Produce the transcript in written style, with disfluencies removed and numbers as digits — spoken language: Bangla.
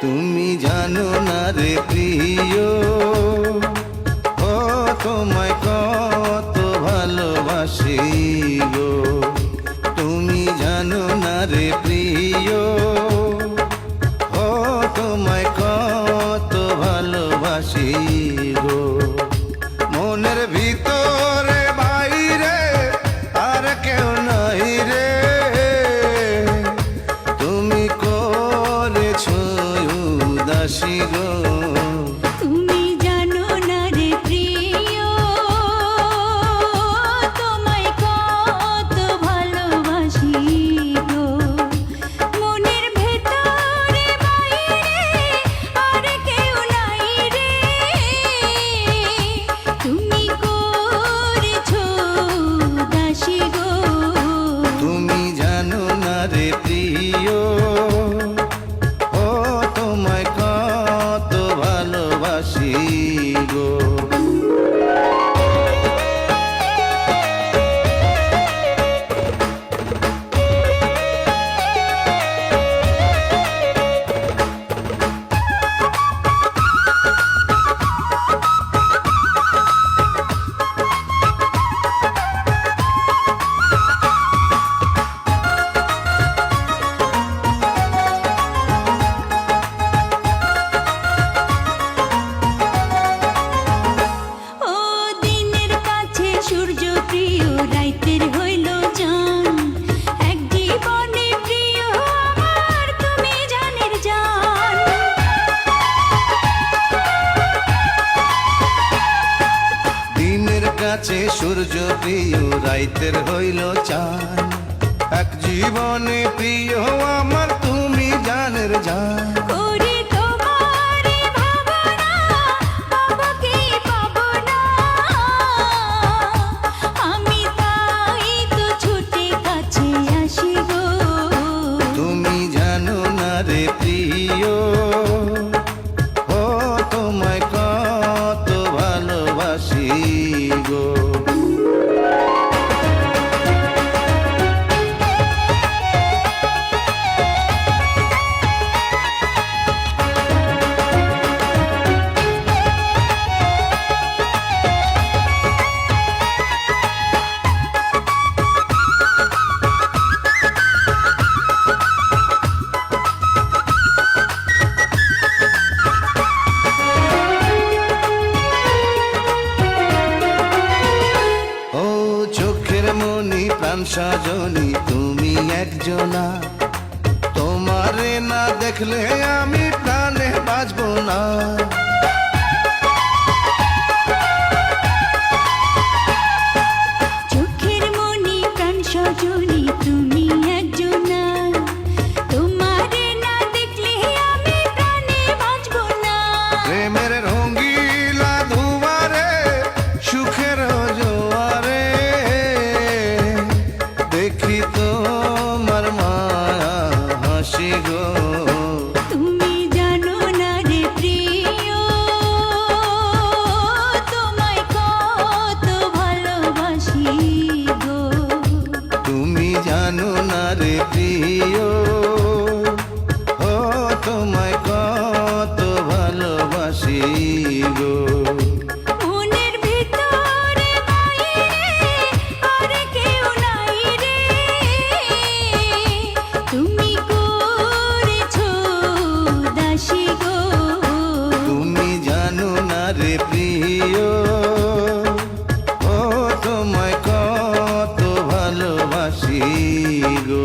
তুমি জানো না রে প্রিয়, ও তোমায় কত ভালোবাসি গো। তুমি জানো না রে প্রিয়, ও তোমায় কত ভালোবাসি গো। মনের ভিতরে বাইরে আর কেউ নাই রে, তুমি করেছো উদাসী গো। তুমি জানো না রে প্রিয়, তোমায় কত ভালোবাসি গো। মনের ভেতরে বাইরে আর কেউ নাই রে, তুমি করেছো উদাসী গো। তুমি জানো না রে প্রিয়, ও তোমায় কত ভালোবাসি গো। ও দিনের কাছে সূর্য প্রিয়, রাইতের হইল জান। এক জীবনে প্রিয় আমার, তুমি জানের জান। দিনের কাছে সূর্য প্রিয়, রাইতের হইল চাঁদ। এক জীবনে প্রিয় আমার, তুমি জানের জান। করি তোমারই ভাবনা, পাবো কি পাবো না, আমি তাই তো ছুটে কাছে আসি গো। তুমি জানো না রে প্রিয়, ও তোমায় কত ভালোবাসি গো। ও চোখের মনি প্রাণ সজনী, তুমি একজনা। তোমারে না দেখলে আমি প্রাণে বাঁচবো না। চোখের মনি প্রাণ সজনী, তুমি একজনা। তোমারে না দেখলে আমি প্রাণে বাঁচবো না। প্রেমের রঙ্গিলা দুয়ারে, সুখের জোয়ারে, দেখি তোমার মায়া হাসি গো। তুমি জানো না রে প্রিয়, তোমায় কত ভালোবাসি গো। তুমি জানো না রে প্রিয়, ও তোমায় কত ভালোবাসি গো। মনের ভিতরে বাইরে আর কেউ নাই রে, তুমি করেছো উদাসী গো। তুমি জানো না রে প্রিয়, ও তোমায় কত ভালোবাসি গো।